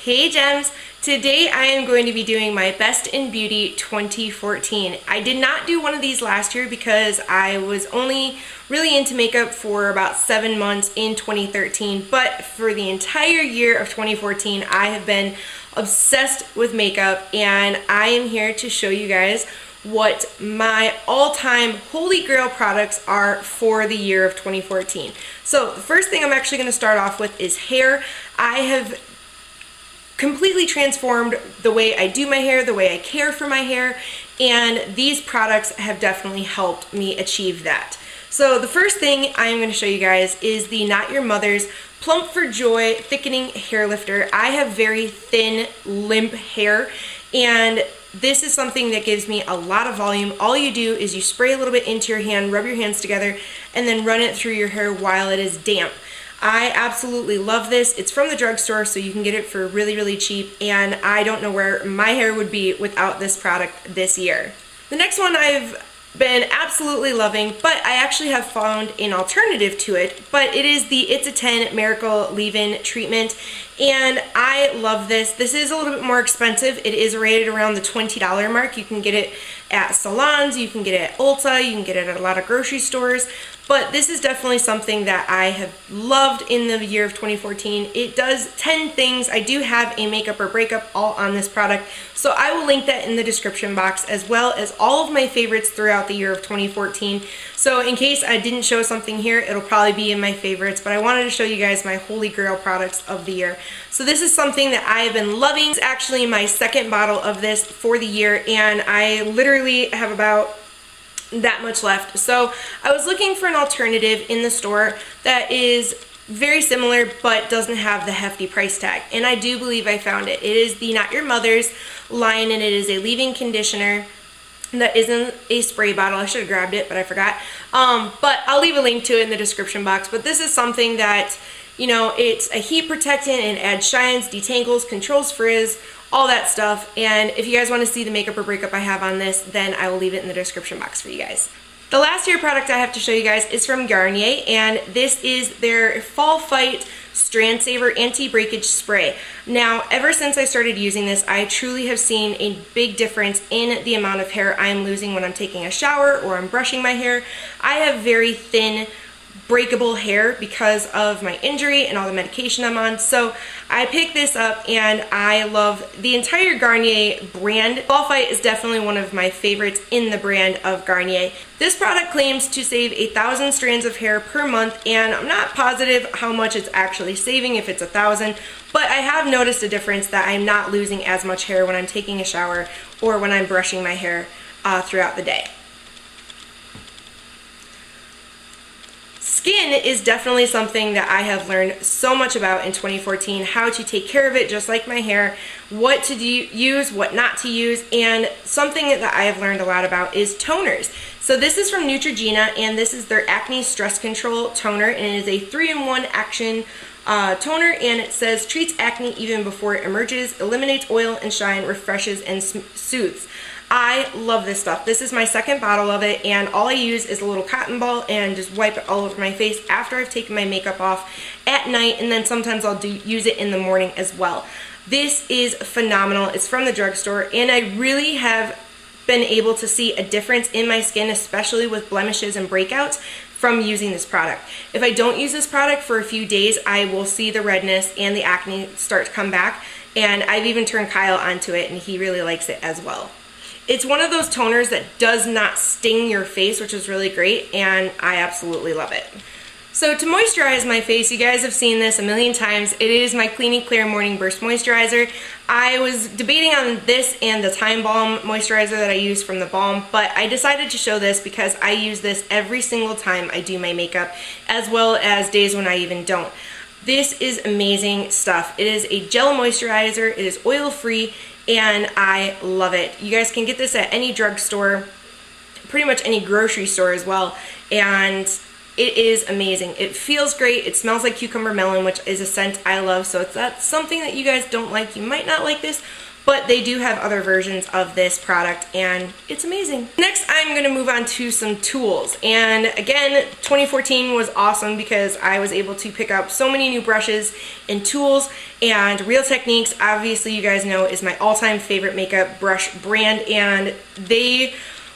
Hey Gems! Today I am going to be doing my Best in Beauty 2014. I did not do one of these last year because I was only really into makeup for about 7 months in 2013, but for the entire year of 2014 I have been obsessed with makeup, and I am here to show you guys what my all-time holy grail products are for the year of 2014. So the first thing I'm actually going to start off with is hair. I have completely transformed the way I do my hair, the way I care for my hair, and these products have definitely helped me achieve that. So the first thing I'm going to show you guys is the Not Your Mother's Plump for Joy Thickening Hair Lifter. I have very thin, limp hair, and this is something that gives me a lot of volume. All you do is you spray a little bit into your hand, rub your hands together, and then run it through your hair while it is damp. I absolutely love this. It's from the drugstore, so you can get it for really, really cheap, and I don't know where my hair would be without this product this year. The next one I've been absolutely loving, but I actually have found an alternative to it, but it is the It's a 10 Miracle Leave-In Treatment, and I love this. This is a little bit more expensive. It is rated around the $20 mark. You can get it at salons, you can get it at Ulta, you can get it at a lot of grocery stores, but this is definitely something that I have loved in the year of 2014. It does 10 things. I do have a makeup or breakup all on this product, so I will link that in the description box, as well as all of my favorites throughout the year of 2014. So in case I didn't show something here, it'll probably be in my favorites, but I wanted to show you guys my holy grail products of the year. So this is something that I have been loving. It's actually my second bottle of this for the year, and I literally have about that much left. So I was looking for an alternative in the store that is very similar but doesn't have the hefty price tag, and I do believe I found it. It is the Not Your Mother's line, and it is a leave-in conditioner that isn't a spray bottle. I should have grabbed it, but I forgot. But I'll leave a link to it in the description box. But this is something that, you know, it's a heat protectant and adds shines, detangles, controls frizz, all that stuff. And if you guys want to see the makeup or breakup I have on this, then I will leave it in the description box for you guys. The last year product I have to show you guys is from Garnier, and this is their Fall Fight Strand Saver Anti-Breakage Spray. Now, ever since I started using this, I truly have seen a big difference in the amount of hair I'm losing when I'm taking a shower or I'm brushing my hair. I have very thin, breakable hair because of my injury and all the medication I'm on, so I picked this up and I love the entire Garnier brand. Fall Fight is definitely one of my favorites in the brand of Garnier. This product claims to save 1,000 strands of hair per month, and I'm not positive how much it's actually saving, if it's 1,000, but I have noticed a difference that I'm not losing as much hair when I'm taking a shower or when I'm brushing my hair throughout the day. Skin is definitely something that I have learned so much about in 2014, how to take care of it just like my hair, what to use, what not to use, and something that I have learned a lot about is toners. So this is from Neutrogena, and this is their Acne Stress Control Toner, and it is a 3-in-1 action toner, and it says treats acne even before it emerges, eliminates oil and shine, refreshes and soothes. I love this stuff. This is my second bottle of it, and all I use is a little cotton ball and just wipe it all over my face after I've taken my makeup off at night, and then sometimes I'll use it in the morning as well. This is phenomenal. It's from the drugstore, and I really have been able to see a difference in my skin, especially with blemishes and breakouts, from using this product. If I don't use this product for a few days, I will see the redness and the acne start to come back, and I've even turned Kyle onto it, and he really likes it as well. It's one of those toners that does not sting your face, which is really great, and I absolutely love it. So to moisturize my face, you guys have seen this a million times. It is my Clean & Clear Morning Burst Moisturizer. I was debating on this and the Time Balm moisturizer that I use from the Balm, but I decided to show this because I use this every single time I do my makeup, as well as days when I even don't. This is amazing stuff. It is a gel moisturizer, it is oil-free, and I love it. You guys can get this at any drugstore, pretty much any grocery store as well, and it is amazing. It feels great. It smells like cucumber melon, which is a scent I love, so if that's something that you guys don't like, you might not like this, but they do have other versions of this product and it's amazing. Next, I'm going to move on to some tools. And again, 2014 was awesome because I was able to pick up so many new brushes and tools, and Real Techniques, obviously you guys know, is my all-time favorite makeup brush brand, and they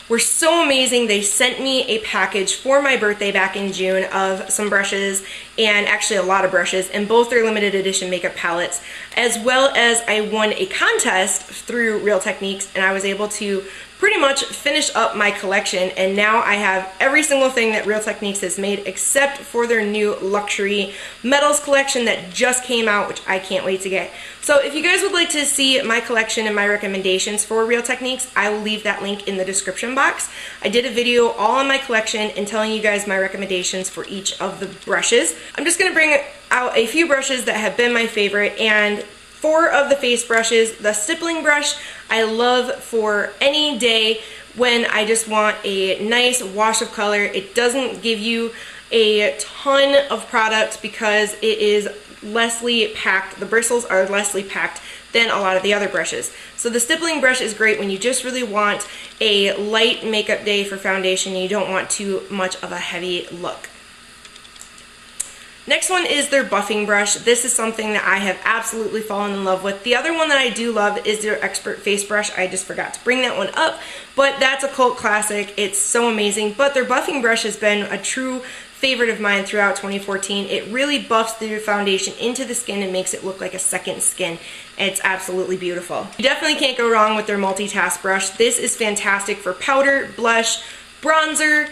were so amazing. They sent me a package for my birthday back in June of some brushes, and actually a lot of brushes, and both their limited edition makeup palettes, as well as I won a contest through Real Techniques, and I was able to pretty much finish up my collection, and now I have every single thing that Real Techniques has made except for their new luxury metals collection that just came out, which I can't wait to get. So if you guys would like to see my collection and my recommendations for Real Techniques, I will leave that link in the description box. I did a video all on my collection and telling you guys my recommendations for each of the brushes. I'm just going to bring out a few brushes that have been my favorite, and 4 of the face brushes. The stippling brush I love for any day when I just want a nice wash of color. It doesn't give you a ton of product because it is lessly packed. The bristles are lessly packed than a lot of the other brushes. So the stippling brush is great when you just really want a light makeup day for foundation and you don't want too much of a heavy look. Next one is their buffing brush. This is something that I have absolutely fallen in love with. The other one that I do love is their Expert Face Brush. I just forgot to bring that one up, but that's a cult classic. It's so amazing. But their buffing brush has been a true favorite of mine throughout 2014. It really buffs the foundation into the skin and makes it look like a second skin. It's absolutely beautiful. You definitely can't go wrong with their multitask brush. This is fantastic for powder, blush, bronzer,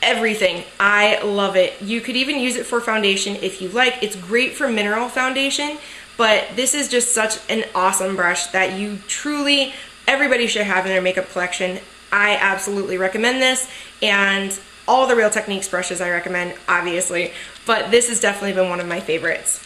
everything. I love it. You could even use it for foundation if you like. It's great for mineral foundation, but this is just such an awesome brush that you truly, everybody should have in their makeup collection. I absolutely recommend this, and all the Real Techniques brushes I recommend, obviously, but this has definitely been one of my favorites.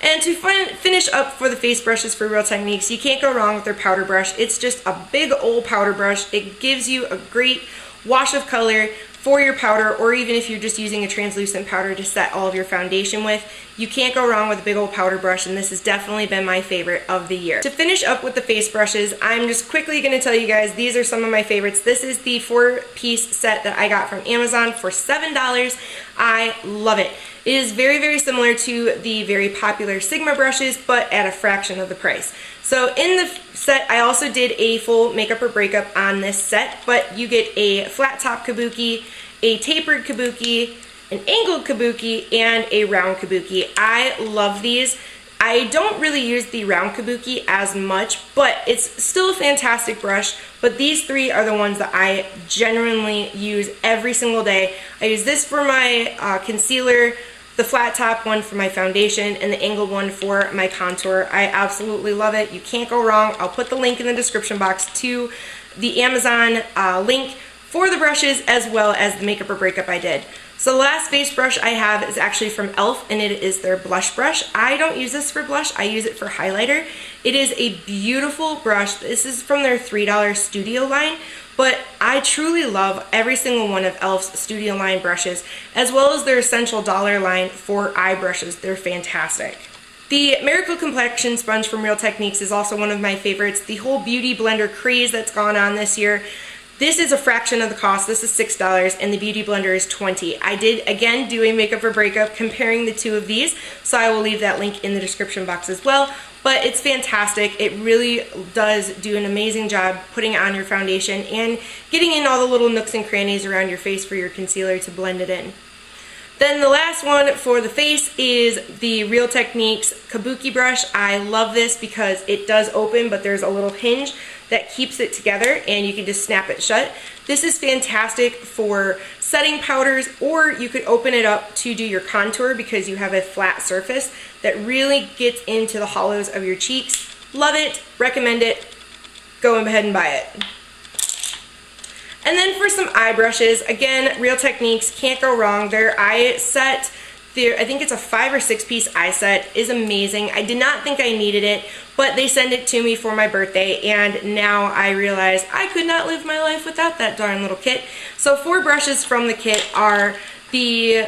And to finish up for the face brushes for Real Techniques, you can't go wrong with their powder brush. It's just a big old powder brush. It gives you a great wash of color for your powder, or even if you're just using a translucent powder to set all of your foundation with. You can't go wrong with a big old powder brush, and this has definitely been my favorite of the year. To finish up with the face brushes, I'm just quickly going to tell you guys these are some of my favorites. This is the 4-piece set that I got from Amazon for $7. I love it. It is very, very similar to the very popular Sigma brushes, but at a fraction of the price. So in the set, I also did a full makeup or breakup on this set, but you get a flat top kabuki, a tapered kabuki, an angled kabuki, and a round kabuki. I love these. I don't really use the round kabuki as much, but it's still a fantastic brush. But these 3 are the ones that I genuinely use every single day. I use this for my concealer, the flat top one for my foundation, and the angled one for my contour. I absolutely love it. You can't go wrong. I'll put the link in the description box to the Amazon link for the brushes as well as the makeup or breakup I did. So the last face brush I have is actually from e.l.f. and it is their blush brush. I don't use this for blush, I use it for highlighter. It is a beautiful brush. This is from their $3 studio line, but I truly love every single one of e.l.f.'s studio line brushes, as well as their essential dollar line for eye brushes. They're fantastic. The Miracle Complexion Sponge from Real Techniques is also one of my favorites. The whole beauty blender craze that's gone on this year, this is a fraction of the cost. This is $6 and the Beauty Blender is $20. I did, again, do a makeup or breakup comparing the 2 of these, so I will leave that link in the description box as well. But it's fantastic. It really does do an amazing job putting on your foundation and getting in all the little nooks and crannies around your face for your concealer to blend it in. Then the last one for the face is the Real Techniques Kabuki brush. I love this because it does open, but there's a little hinge that keeps it together and you can just snap it shut. This is fantastic for setting powders, or you could open it up to do your contour because you have a flat surface that really gets into the hollows of your cheeks. Love it, recommend it, go ahead and buy it. And then for some eye brushes, again, Real Techniques, can't go wrong. Their eye set, I think it's a 5 or 6 piece eye set, is amazing. I did not think I needed it, but they sent it to me for my birthday, and now I realize I could not live my life without that darn little kit. So 4 brushes from the kit are the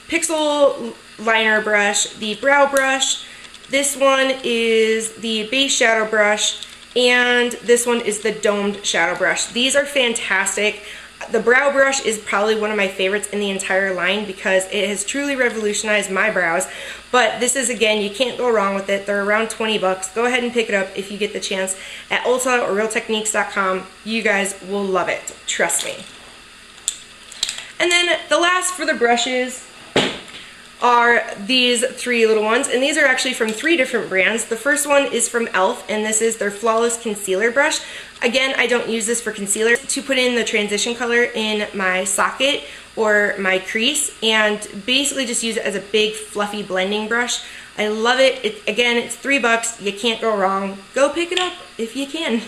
Pixel Liner brush, the brow brush, This one is the base shadow brush, and this one is the domed shadow brush. These are fantastic. The brow brush is probably one of my favorites in the entire line because it has truly revolutionized my brows. But this is, again, you can't go wrong with it. They're around 20 bucks. Go ahead and pick it up if you get the chance at Ulta or realtechniques.com. You guys will love it. Trust me. And then the last for the brushes are these three little ones, and these are actually from three different brands. The first one is from e.l.f., and this is their Flawless Concealer Brush. Again, I don't use this for concealer, to put in the transition color in my socket or my crease, and basically just use it as a big fluffy blending brush. I love it. Again, it's $3. You can't go wrong. Go pick it up if you can.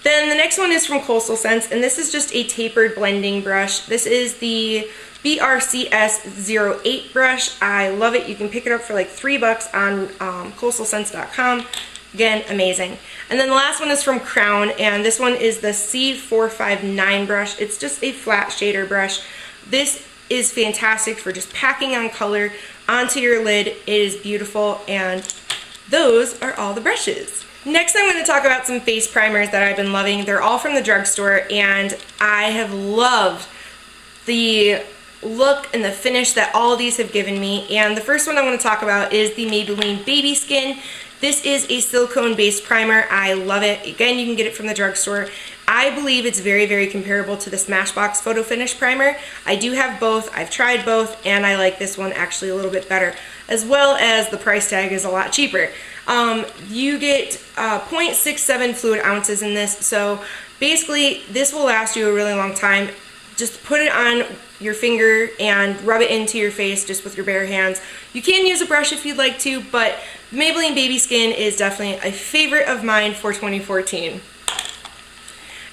Then the next one is from Coastal Scents, and this is just a tapered blending brush. This is the BRCS 08 brush. I love it. You can pick it up for like $3 on coastalscents.com. Again, amazing. And then the last one is from Crown, and this one is the C459 brush. It's just a flat shader brush. This is fantastic for just packing on color onto your lid. It is beautiful, and those are all the brushes. Next, I'm going to talk about some face primers that I've been loving. They're all from the drugstore, and I have loved the look and the finish that all of these have given me. And the first one I want to talk about is the Maybelline Baby Skin. This is a silicone-based primer. I love it. Again, you can get it from the drugstore. I believe it's very, very comparable to the Smashbox Photo Finish Primer. I do have both. I've tried both, and I like this one actually a little bit better, as well as the price tag is a lot cheaper. You get 0.67 fluid ounces in this, so basically this will last you a really long time. Just put it on your finger and rub it into your face just with your bare hands. You can use a brush if you'd like to, but the Maybelline Baby Skin is definitely a favorite of mine for 2014.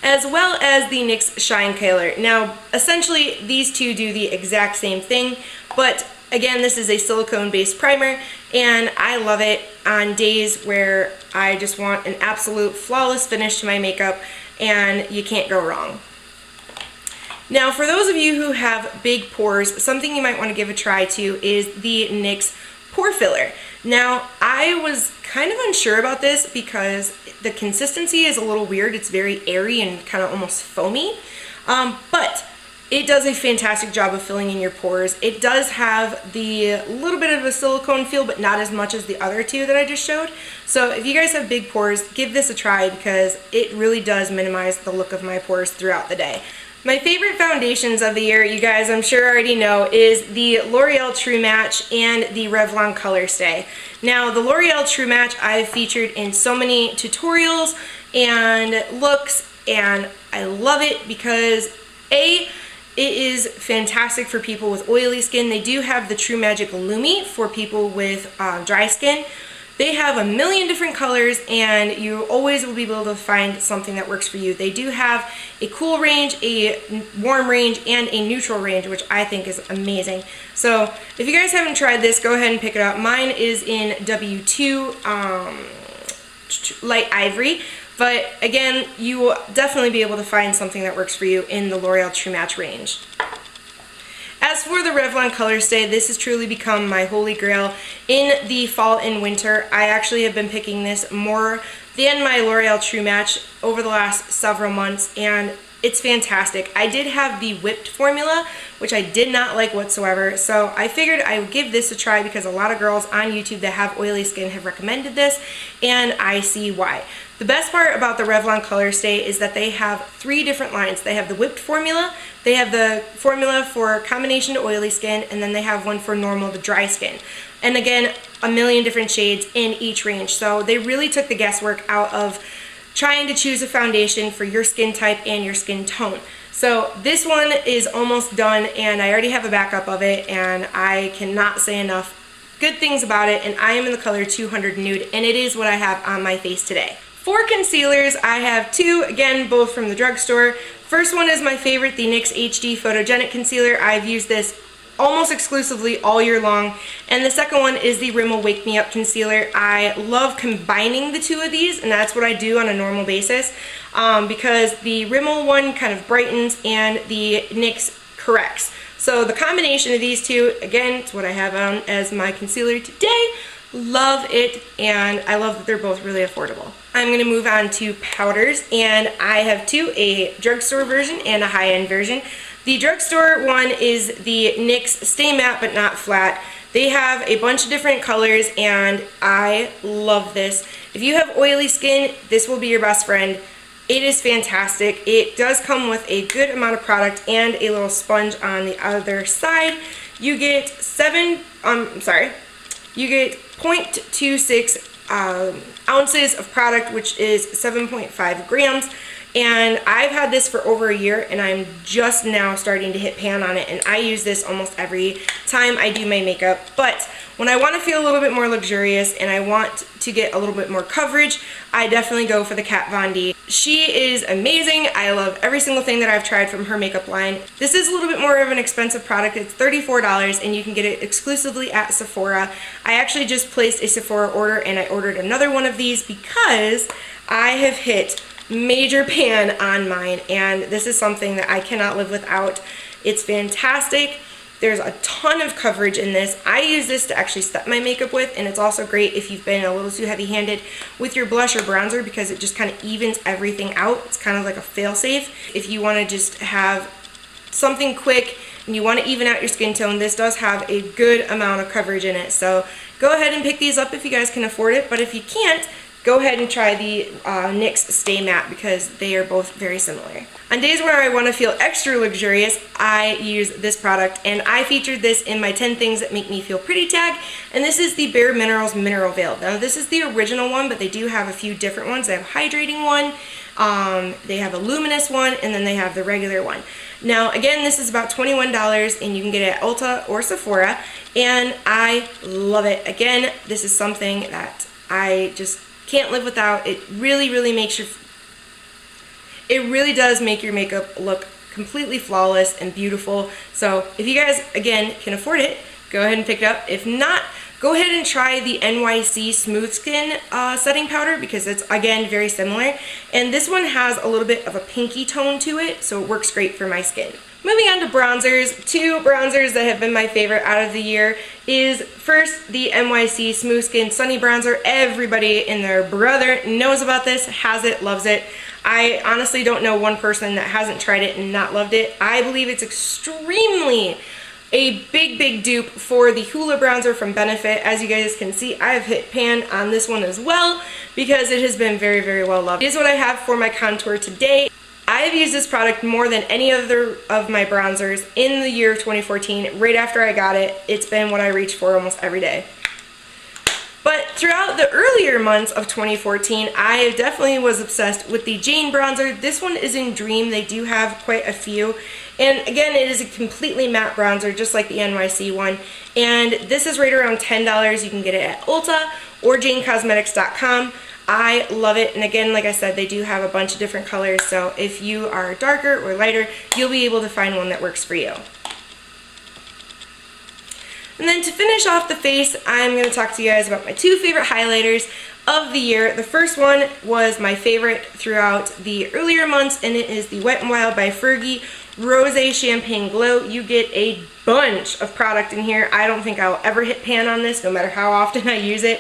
As well as the NYX Shine Color. Now, essentially, these two do the exact same thing, but again, this is a silicone-based primer, and I love it on days where I just want an absolute flawless finish to my makeup, and you can't go wrong. Now, for those of you who have big pores, something you might want to give a try to is the NYX Pore Filler. Now, I was kind of unsure about this because the consistency is a little weird. It's very airy and kind of almost foamy, but it does a fantastic job of filling in your pores. It does have the little bit of a silicone feel, but not as much as the other two that I just showed. So if you guys have big pores, give this a try because it really does minimize the look of my pores throughout the day. My favorite foundations of the year, you guys I'm sure already know, is the L'Oreal True Match and the Revlon Color Stay. Now, the L'Oreal True Match I've featured in so many tutorials and looks, and I love it because it is fantastic for people with oily skin. They do have the True Magic Lumi for people with dry skin. They have a million different colors, and you always will be able to find something that works for you. They do have a cool range, a warm range, and a neutral range, which I think is amazing. So if you guys haven't tried this, go ahead and pick it up. Mine is in W2 Light Ivory, but again, you will definitely be able to find something that works for you in the L'Oreal True Match range. As for the Revlon Color Stay, this has truly become my holy grail in the fall and winter. I actually have been picking this more than my L'Oreal True Match over the last several months, and it's fantastic. I did have the whipped formula, which I did not like whatsoever, so I figured I would give this a try because a lot of girls on YouTube that have oily skin have recommended this, and I see why. The best part about the Revlon Color Stay is that they have 3 different lines. They have the whipped formula, they have the formula for combination to oily skin, and then they have one for normal to dry skin. And again, a million different shades in each range. So they really took the guesswork out of trying to choose a foundation for your skin type and your skin tone. So this one is almost done, and I already have a backup of it, and I cannot say enough good things about it, and I am in the color 200 Nude, and it is what I have on my face today. For concealers, I have 2, again, both from the drugstore. First one is my favorite, the NYX HD Photogenic Concealer. I've used this almost exclusively all year long. And the second one is the Rimmel Wake Me Up Concealer. I love combining the two of these, and that's what I do on a normal basis, because the Rimmel one kind of brightens and the NYX corrects. So the combination of these two, again, it's what I have on as my concealer today. Love it, and I love that they're both really affordable. I'm going to move on to powders, and I have two, a drugstore version and a high-end version. The drugstore one is the NYX Stay Matte But Not Flat. They have a bunch of different colors, and I love this. If you have oily skin, this will be your best friend. It is fantastic. It does come with a good amount of product and a little sponge on the other side. You get 0.26 ounces of product, which is 7.5 grams. And I've had this for over a year, and I'm just now starting to hit pan on it, and I use this almost every time I do my makeup. But when I want to feel a little bit more luxurious and I want to get a little bit more coverage, I definitely go for the Kat Von D. She is amazing. I love every single thing that I've tried from her makeup line. This is a little bit more of an expensive product. It's $34, and you can get it exclusively at Sephora. I actually just placed a Sephora order, and I ordered another one of these because I have hit major pan on mine, and this is something that I cannot live without. It's fantastic. There's a ton of coverage in this. I use this to actually set my makeup with, and it's also great if you've been a little too heavy-handed with your blush or bronzer because it just kind of evens everything out. It's kind of like a fail-safe. If you want to just have something quick and you want to even out your skin tone, this does have a good amount of coverage in it. So go ahead and pick these up if you guys can afford it, but if you can't, go ahead and try the NYX Stay Matte because they are both very similar. On days where I want to feel extra luxurious, I use this product, and I featured this in my 10 things that make me feel pretty tag, and this is the Bare Minerals Mineral Veil. Now this is the original one, but they do have a few different ones. They have a hydrating one, they have a luminous one, and then they have the regular one. Now again, this is about $21, and you can get it at Ulta or Sephora, and I love it. Again, this is something that I just can't live without. It really does make your makeup look completely flawless and beautiful. So if you guys, again, can afford it, go ahead and pick it up. If not, go ahead and try the NYC Smooth Skin setting powder because it's, again, very similar. And this one has a little bit of a pinky tone to it, so it works great for my skin. Moving on to bronzers, two bronzers that have been my favorite out of the year is first the NYC Smooth Skin Sunny Bronzer. Everybody and their brother knows about this, has it, loves it. I honestly don't know one person that hasn't tried it and not loved it. I believe it's extremely a big dupe for the Hoola bronzer from Benefit. As you guys can see, I have hit pan on this one as well because it has been very well loved. It is what I have for my contour today. I have used this product more than any other of my bronzers in the year of 2014. Right after I got it, it's been what I reach for almost every day. But throughout the earlier months of 2014, I definitely was obsessed with the Jane bronzer. This one is in Dream. They do have quite a few. And again, it is a completely matte bronzer, just like the NYC one. And this is right around $10. You can get it at Ulta or janecosmetics.com. I love it, and again, like I said, they do have a bunch of different colors, so if you are darker or lighter, you'll be able to find one that works for you. And then to finish off the face, I'm going to talk to you guys about my two favorite highlighters of the year. The first one was my favorite throughout the earlier months, and it is the Wet n Wild by Fergie Rosé Champagne Glow. You get a bunch of product in here. I don't think I'll ever hit pan on this, no matter how often I use it.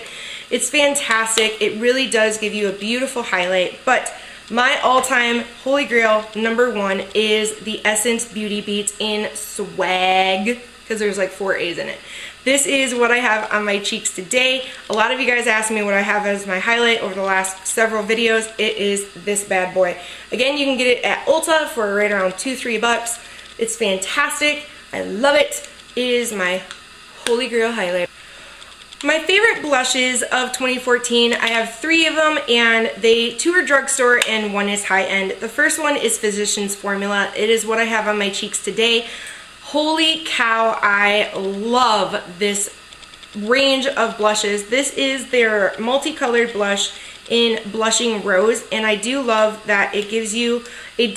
It's fantastic. It really does give you a beautiful highlight, but my all-time holy grail #1 is the Essence Beauty Beats in Swag, because there's like 4 A's in it. This is what I have on my cheeks today. A lot of you guys asked me what I have as my highlight over the last several videos. It is this bad boy. Again, you can get it at Ulta for right around $2-3 bucks. It's fantastic. I love it. It is my holy grail highlight. My favorite blushes of 2014, I have 3 of them, and 2 are drugstore and 1 is high-end. The first one is Physicians Formula. It is what I have on my cheeks today. Holy cow, I love this range of blushes. This is their multicolored blush in Blushing Rose, and I do love that it gives you a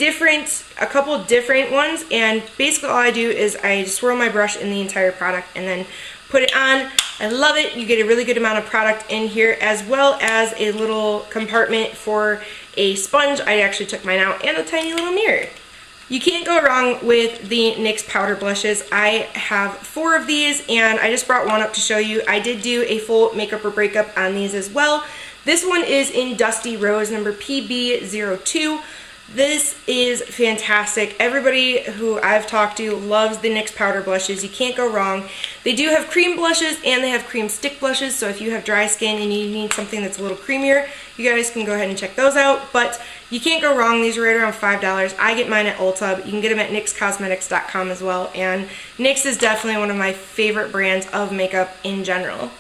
couple different ones, and basically all I do is I swirl my brush in the entire product and then put it on. I love it. You get a really good amount of product in here, as well as a little compartment for a sponge. I actually took mine out, and a tiny little mirror. You can't go wrong with the NYX powder blushes. I have 4 of these, and I just brought one up to show you. I did do a full makeup or breakup on these as well. This one is in Dusty Rose, number PB02. This is fantastic. Everybody who I've talked to loves the NYX powder blushes. You can't go wrong. They do have cream blushes and they have cream stick blushes, so if you have dry skin and you need something that's a little creamier, you guys can go ahead and check those out. But you can't go wrong. These are right around $5. I get mine at Ulta. You can get them at nyxcosmetics.com as well. And NYX is definitely one of my favorite brands of makeup in general.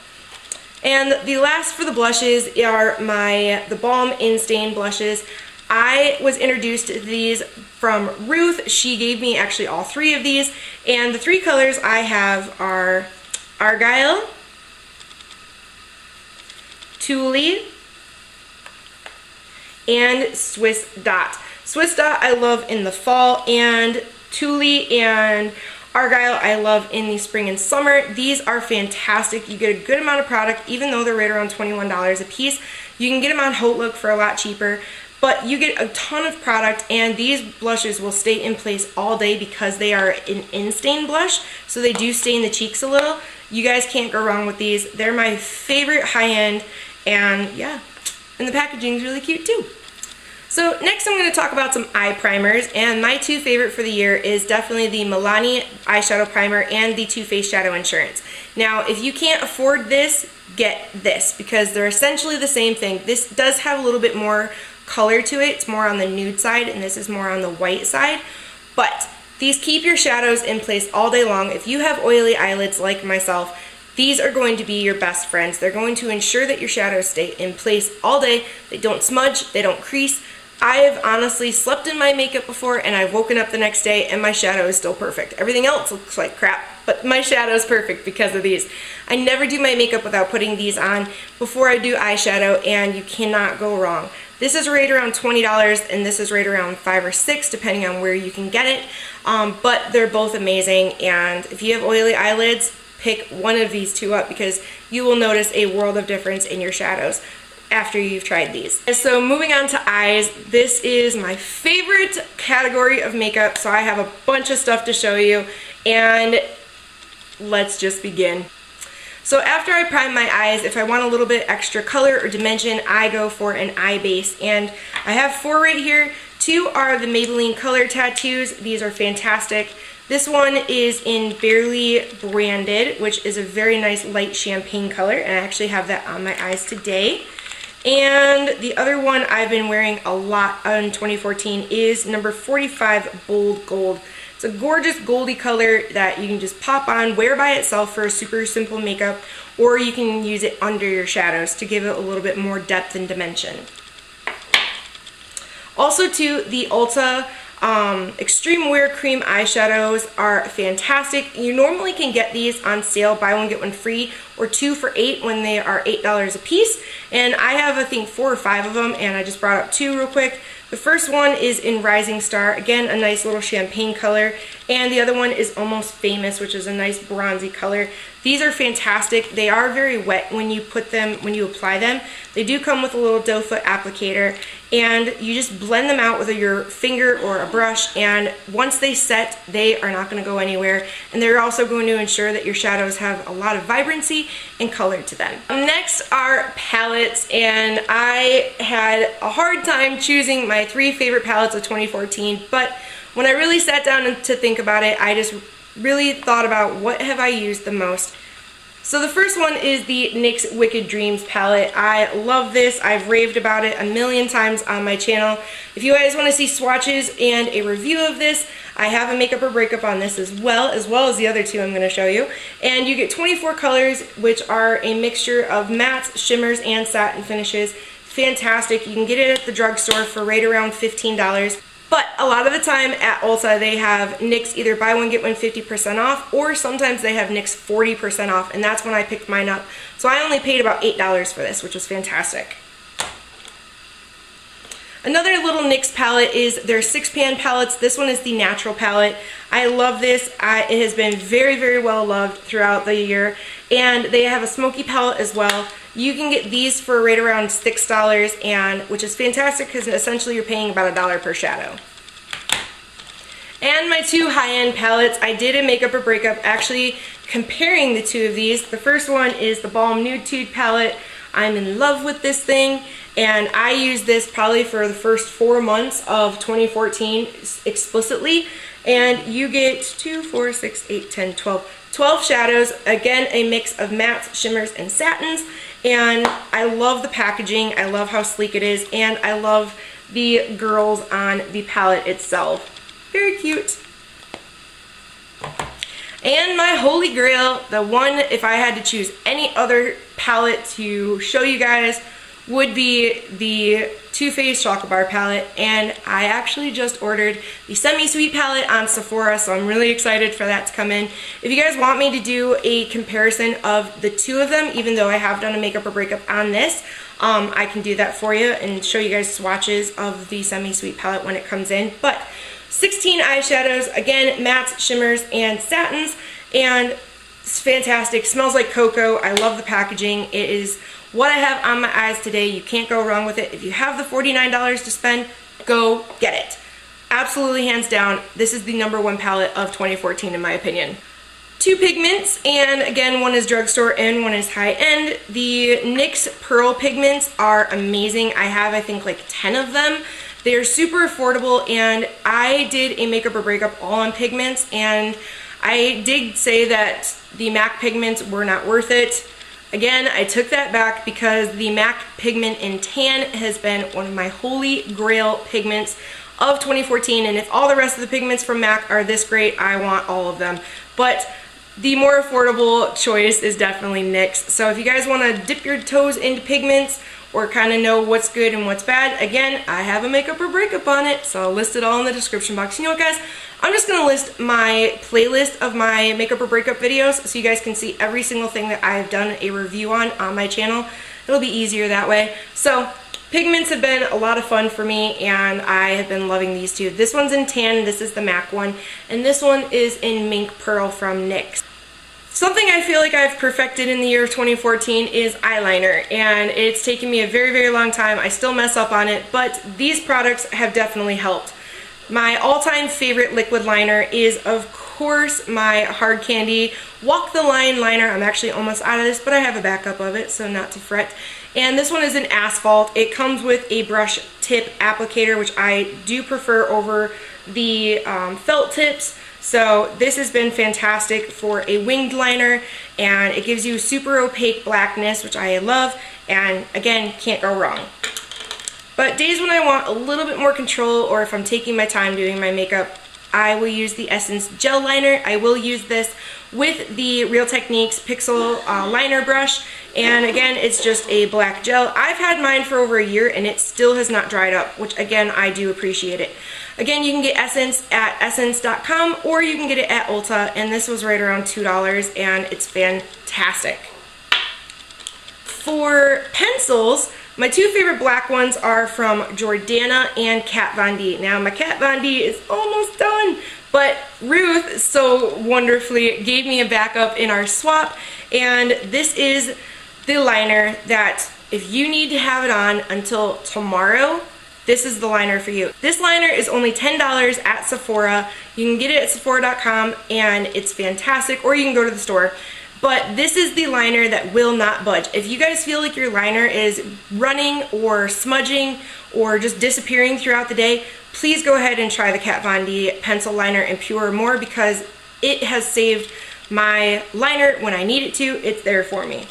And the last for the blushes are the Balm In Stain blushes. I was introduced to these from Ruth. She gave me actually all 3 of these, and the 3 colors I have are Argyle, Tule, and Swiss Dot. Swiss Dot I love in the fall, and Tule and Argyle I love in the spring and summer. These are fantastic. You get a good amount of product, even though they're right around $21 a piece. You can get them on Haute Look for a lot cheaper. But you get a ton of product, and these blushes will stay in place all day because they are an in-stain blush, so they do stain the cheeks a little. You guys can't go wrong with these. They're my favorite high-end, and yeah, and the packaging is really cute too. So next I'm going to talk about some eye primers, and my 2 favorite for the year is definitely the Milani eyeshadow primer and the Too Faced Shadow Insurance. Now, if you can't afford this, get this, because they're essentially the same thing. This does have a little bit more color to it. It's more on the nude side, and this is more on the white side. But these keep your shadows in place all day long. If you have oily eyelids like myself, these are going to be your best friends. They're going to ensure that your shadows stay in place all day. They don't smudge, they don't crease. I have honestly slept in my makeup before, and I've woken up the next day and my shadow is still perfect. Everything else looks like crap, but my shadow is perfect because of these. I never do my makeup without putting these on before I do eyeshadow, and you cannot go wrong. This is right around $20, and this is right around $5 or $6, depending on where you can get it. But they're both amazing, and if you have oily eyelids, pick one of these 2 up, because you will notice a world of difference in your shadows after you've tried these. So moving on to eyes, this is my favorite category of makeup, so I have a bunch of stuff to show you, and let's just begin. So after I prime my eyes, if I want a little bit extra color or dimension, I go for an eye base, and I have 4 right here. 2 are the Maybelline Color Tattoos. These are fantastic. This one is in Barely Branded, which is a very nice light champagne color, and I actually have that on my eyes today. And the other one I've been wearing a lot in 2014 is number 45 Bold Gold. It's a gorgeous goldy color that you can just pop on, wear by itself for a super simple makeup, or you can use it under your shadows to give it a little bit more depth and dimension. Also too, the Ulta Extreme Wear Cream eyeshadows are fantastic. You normally can get these on sale, buy one get one free, or 2 for $8 when they are $8 a piece. And I have I think 4 or 5 of them, and I just brought up 2 real quick. The first one is in Rising Star, again a nice little champagne color, and the other one is Almost Famous, which is a nice bronzy color. These are fantastic. They are very wet when you apply them. They do come with a little doe foot applicator, and you just blend them out with your finger or a brush, and once they set, they are not going to go anywhere, and they're also going to ensure that your shadows have a lot of vibrancy and color to them. Next are palettes, and I had a hard time choosing my 3 favorite palettes of 2014, but when I really sat down to think about it, I just really thought about what have I used the most. So the first one is the NYX Wicked Dreams palette. I love this. I've raved about it a million times on my channel. If you guys want to see swatches and a review of this, I have a makeup or breakup on this as well as the other 2 I'm going to show you. And you get 24 colors, which are a mixture of mattes, shimmers, and satin finishes. Fantastic. You can get it at the drugstore for right around $15. But a lot of the time at Ulta, they have NYX either buy one get one 50% off, or sometimes they have NYX 40% off, and that's when I picked mine up. So I only paid about $8 for this, which was fantastic. Another little NYX palette is their 6-pan palettes. This one is the Natural palette. I love this. It has been very, very well loved throughout the year. And they have a smoky palette as well. You can get these for right around $6, which is fantastic because essentially you're paying about $1 per shadow. And my two high-end palettes, I did a Makeup or Breakup actually comparing the two of these. The first one is the Balm Nude Tude palette. I'm in love with this thing, and I used this probably for the first 4 months of 2014 explicitly. And you get 2, 4, 6, 8, 10, 12 shadows. Again, a mix of mattes, shimmers, and satins. And I love the packaging. I love how sleek it is, and I love the girls on the palette itself. Very cute. And my holy grail, the one, if I had to choose any other palette to show you guys, would be the Too Faced Chocolate Bar palette. And I actually just ordered the Semi-Sweet palette on Sephora, so I'm really excited for that to come in. If you guys want me to do a comparison of the two of them, even though I have done a Makeup or Breakup on this, I can do that for you and show you guys swatches of the Semi-Sweet palette when it comes in. But 16 eyeshadows, again, mattes, shimmers, and satins, and it's fantastic. Smells like cocoa. I love the packaging. It is what I have on my eyes today. You can't go wrong with it. If you have the $49 to spend, go get it. Absolutely, hands down, this is the #1 palette of 2014 in my opinion. Two pigments, and again, one is drugstore and one is high-end. The NYX Pearl pigments are amazing. I have, I think, like 10 of them. They're super affordable, and I did a Makeup or Breakup all on pigments, and I did say that the MAC pigments were not worth it. Again, I took that back because the MAC pigment in tan has been one of my holy grail pigments of 2014, and if all the rest of the pigments from MAC are this great, I want all of them. But the more affordable choice is definitely NYX. So if you guys want to dip your toes into pigments or kind of know what's good and what's bad, again, I have a Makeup or Breakup on it, so I'll list it all in the description box. You know what, guys? I'm just going to list my playlist of my Makeup or Breakup videos so you guys can see every single thing that I've done a review on my channel. It'll be easier that way. So pigments have been a lot of fun for me, and I have been loving these two. This one's in tan, this is the MAC one, and this one is in Mink Pearl from NYX. Something I feel like I've perfected in the year of 2014 is eyeliner, and it's taken me a very, very long time. I still mess up on it, but these products have definitely helped. My all-time favorite liquid liner is, of course, my Hard Candy Walk the Line liner. I'm actually almost out of this, but I have a backup of it, so not to fret. And this one is in Asphalt. It comes with a brush tip applicator, which I do prefer over the felt tips. So this has been fantastic for a winged liner, and it gives you super opaque blackness, which I love, and again, can't go wrong. But days when I want a little bit more control, or if I'm taking my time doing my makeup, I will use the Essence Gel Liner. I will use this with the Real Techniques Pixel liner brush, and again, it's just a black gel. I've had mine for over a year, and it still has not dried up, which again, I do appreciate it. Again, you can get Essence at essence.com, or you can get it at Ulta, and this was right around $2, and it's fantastic. For pencils, my two favorite black ones are from Jordana and Kat Von D. Now, my Kat Von D is almost done, but Ruth so wonderfully gave me a backup in our swap, and this is the liner that if you need to have it on until tomorrow, this is the liner for you. This liner is only $10 at Sephora. You can get it at Sephora.com, and it's fantastic, or you can go to the store. But this is the liner that will not budge. If you guys feel like your liner is running or smudging or just disappearing throughout the day, please go ahead and try the Kat Von D pencil liner in Pure More, because it has saved my liner when I need it to. It's there for me.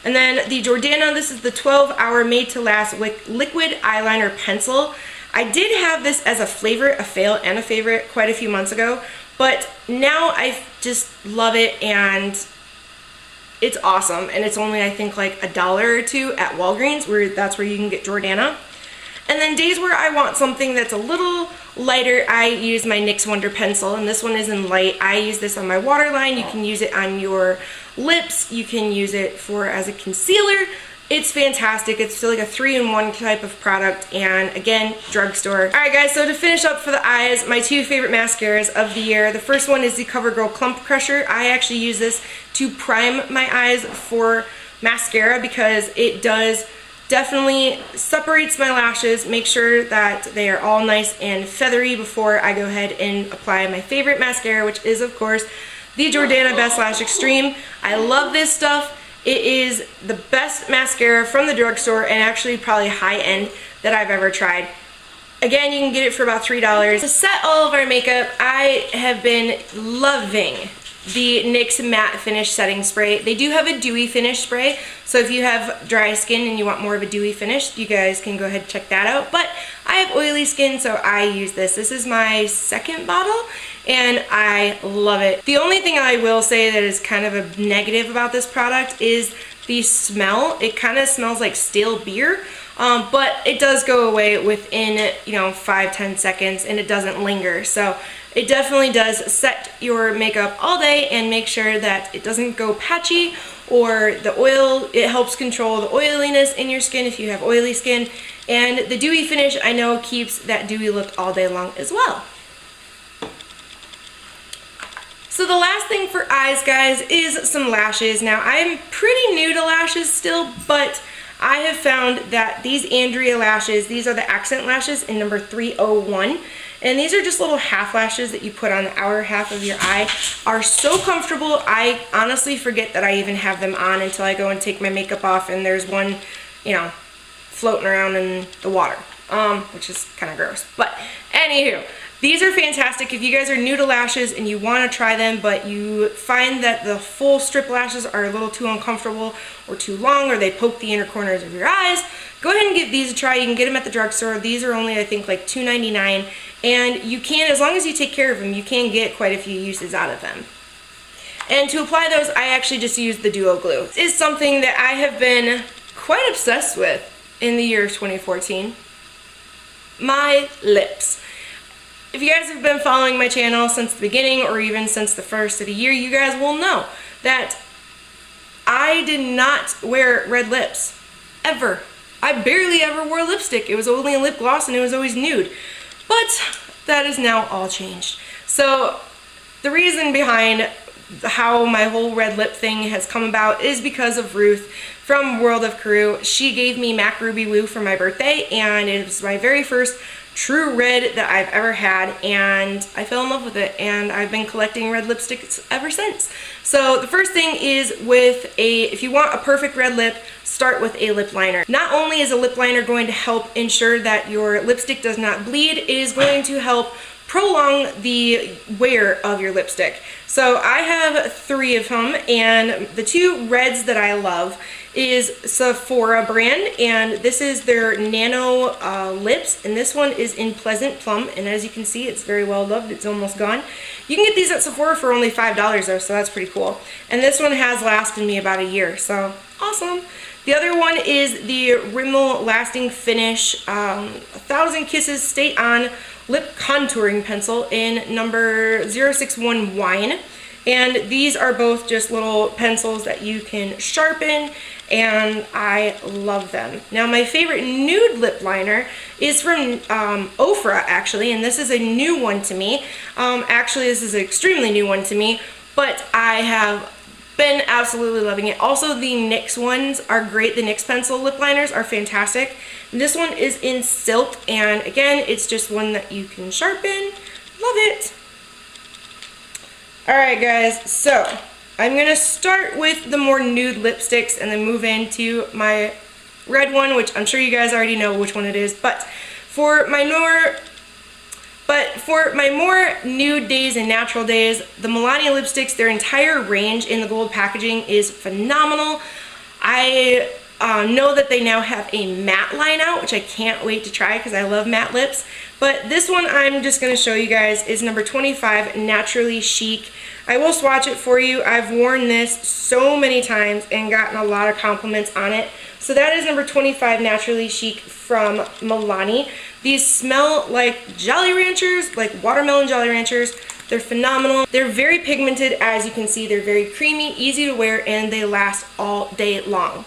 And then the Jordana, this is the 12-hour Made to Last liquid eyeliner pencil. I did have this as a favorite, a fail, and a favorite quite a few months ago, but now I just love it, and it's awesome. And it's only, I think, like $1 or $2 at Walgreens, that's where you can get Jordana. And then days where I want something that's a little lighter, I use my NYX Wonder Pencil, and this one is in light. I use this on my waterline. You can use it on your lips. You can use it as a concealer. It's fantastic. It's like a 3-in-1 type of product, and again, drugstore. Alright guys, so to finish up for the eyes, my two favorite mascaras of the year. The first one is the CoverGirl Clump Crusher. I actually use this to prime my eyes for mascara because it does definitely separates my lashes. Make sure that they are all nice and feathery before I go ahead and apply my favorite mascara, which is of course the Jordana Best Lash Extreme. I love this stuff. It is the best mascara from the drugstore, and actually probably high-end that I've ever tried. Again, you can get it for about $3. To set all of our makeup, I have been loving the NYX Matte Finish Setting Spray. They do have a dewy finish spray, so if you have dry skin and you want more of a dewy finish, you guys can go ahead and check that out. But I have oily skin, so I use this. This is my second bottle, and I love it. The only thing I will say that is kind of a negative about this product is the smell. It kind of smells like stale beer, but it does go away within, 5-10 seconds, and it doesn't linger. So it definitely does set your makeup all day and make sure that it doesn't go patchy, or the oil, it helps control the oiliness in your skin if you have oily skin. And the dewy finish, I know, keeps that dewy look all day long as well. So the last thing for eyes, guys, is some lashes. Now, I'm pretty new to lashes still, but I have found that these Andrea lashes, these are the accent lashes in number 301. And these are just little half lashes that you put on the outer half of your eye. Are so comfortable. I honestly forget that I even have them on until I go and take my makeup off and there's one, floating around in the water, which is kind of gross. But anywho, these are fantastic if you guys are new to lashes and you want to try them, but you find that the full strip lashes are a little too uncomfortable or too long, or they poke the inner corners of your eyes. Go ahead and give these a try. You can get them at the drugstore. These are only, I think, like $2.99, and you can, as long as you take care of them, you can get quite a few uses out of them. And to apply those, I actually just use the Duo Glue. This is something that I have been quite obsessed with in the year of 2014. My lips. If you guys have been following my channel since the beginning, or even since the first of the year, you guys will know that I did not wear red lips, ever. I barely ever wore lipstick. It was only a lip gloss and it was always nude. But that is now all changed. So the reason behind how my whole red lip thing has come about is because of Ruth from WorldofKaroo. She gave me MAC Ruby Woo for my birthday, and it was my very first true red that I've ever had, and I fell in love with it, and I've been collecting red lipsticks ever since. So the first thing is if you want a perfect red lip, start with a lip liner. Not only is a lip liner going to help ensure that your lipstick does not bleed, it is going to help prolong the wear of your lipstick. So I have 3 of them, and the 2 reds that I love is Sephora brand, and this is their Nano Lips, and this one is in Pleasant Plum, and as you can see, it's very well loved. It's almost gone. You can get these at Sephora for only $5 though, so that's pretty cool. And this one has lasted me about a year, so awesome. The other one is the Rimmel Lasting Finish 1000 Kisses Stay On Lip Contouring Pencil in number 061 Wine. And these are both just little pencils that you can sharpen, and I love them. Now, my favorite nude lip liner is from Ofra, actually, and this is a new one to me. Actually, this is an extremely new one to me, but I have been absolutely loving it. Also, the NYX ones are great. The NYX pencil lip liners are fantastic. This one is in Silk, and again, it's just one that you can sharpen. Love it. Alright guys, so I'm going to start with the more nude lipsticks and then move into my red one, which I'm sure you guys already know which one it is. But for my more nude days and natural days, the Melania lipsticks, their entire range in the gold packaging is phenomenal. I know that they now have a matte line out, which I can't wait to try because I love matte lips. But this one I'm just going to show you guys is number 25, Naturally Chic. I will swatch it for you. I've worn this so many times and gotten a lot of compliments on it. So that is number 25, Naturally Chic from Milani. These smell like Jolly Ranchers, like watermelon Jolly Ranchers. They're phenomenal. They're very pigmented, as you can see. They're very creamy, easy to wear, and they last all day long.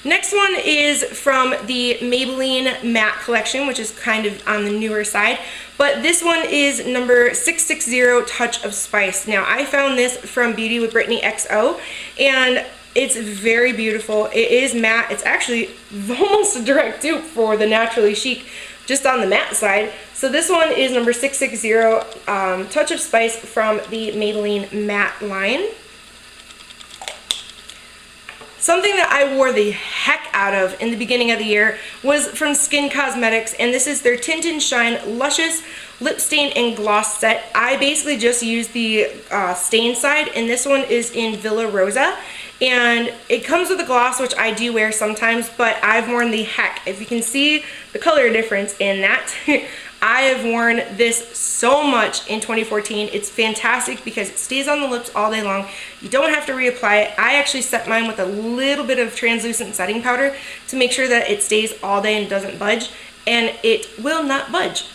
Next one is from the Maybelline Matte Collection, which is kind of on the newer side. But this one is number 660, Touch of Spice. Now, I found this from Beauty with Brittany XO, and It's very beautiful. It is matte. It's actually almost a direct dupe for the Naturally Chic, just on the matte side. So this one is number 660, Touch of Spice from the Maybelline matte line. Something that I wore the heck out of in the beginning of the year was from Skin Cosmetics, and this is their Tint and Shine Luscious Lip Stain and Gloss Set. I basically just used the stain side, and this one is in Villa Rosa. And it comes with a gloss, which I do wear sometimes, but I've worn the heck. If you can see the color difference in that, I have worn this so much in 2014. It's fantastic because it stays on the lips all day long. You don't have to reapply it. I actually set mine with a little bit of translucent setting powder to make sure that it stays all day and doesn't budge, and it will not budge.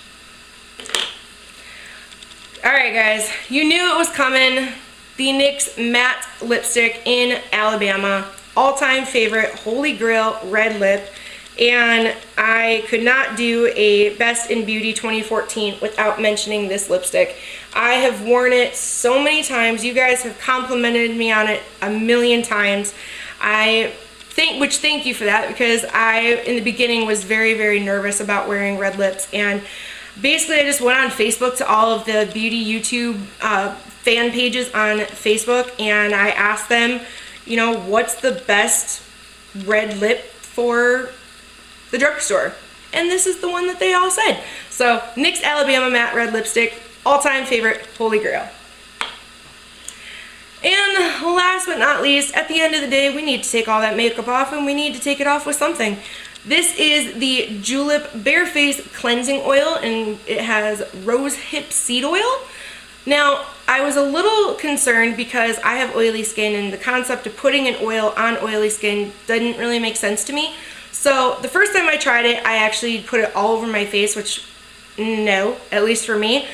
Alright guys, you knew it was coming. The NYX Matte Lipstick in Alabama. All-time favorite, Holy Grail red lip. And I could not do a Best in Beauty 2014 without mentioning this lipstick. I have worn it so many times. You guys have complimented me on it a million times. Thank you for that, because I, in the beginning, was very, very nervous about wearing red lips. And basically, I just went on Facebook to all of the beauty YouTube fan pages on Facebook, and I asked them, you know, what's the best red lip for the drugstore? And this is the one that they all said. So NYX Alabama Matte Red Lipstick, all-time favorite, Holy Grail. And last but not least, at the end of the day, we need to take all that makeup off, and we need to take it off with something. This is the Julep Bare Face Cleansing Oil, and it has rose hip seed oil. Now, I was a little concerned because I have oily skin, and the concept of putting an oil on oily skin didn't really make sense to me. So the first time I tried it, I actually put it all over my face, which no, at least for me.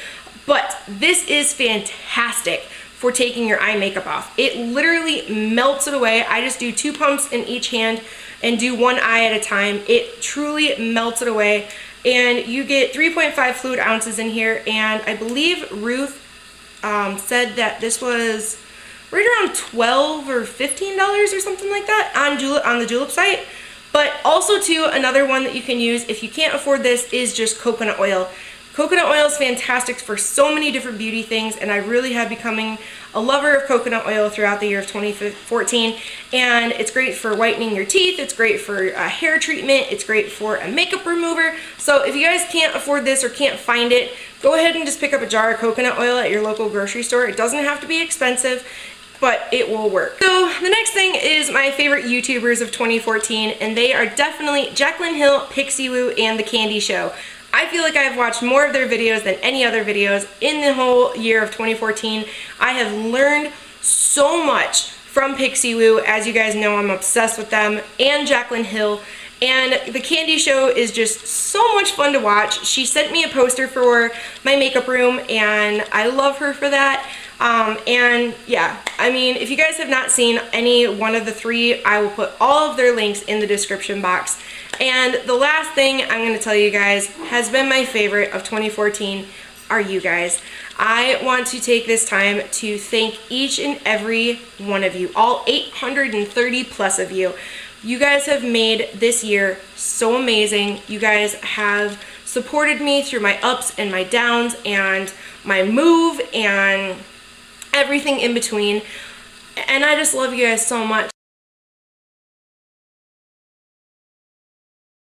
But this is fantastic for taking your eye makeup off. It literally melts it away. I just do 2 pumps in each hand and do one eye at a time. It truly melts it away. And you get 3.5 fluid ounces in here, and I believe Ruth said that this was right around $12 or $15 or something like that on the Julep site. But also too, another one that you can use if you can't afford this is just coconut oil. Coconut oil is fantastic for so many different beauty things, and I really have becoming a lover of coconut oil throughout the year of 2014. And it's great for whitening your teeth, it's great for a hair treatment, it's great for a makeup remover. So if you guys can't afford this or can't find it, go ahead and just pick up a jar of coconut oil at your local grocery store. It doesn't have to be expensive, but it will work. So the next thing is my favorite YouTubers of 2014, and they are definitely Jaclyn Hill, Pixie Woo, and The Candy Show. I feel like I've watched more of their videos than any other videos in the whole year of 2014. I have learned so much from Pixie Woo. As you guys know, I'm obsessed with them, and Jaclyn Hill. And The Candy Show is just so much fun to watch. She sent me a poster for my makeup room, and I love her for that. And yeah, I mean, if you guys have not seen any one of the three, I will put all of their links in the description box. And the last thing I'm going to tell you guys has been my favorite of 2014 are you guys. I want to take this time to thank each and every one of you, all 830 plus of you. You guys have made this year so amazing. You guys have supported me through my ups and my downs and my move and everything in between. And I just love you guys so much.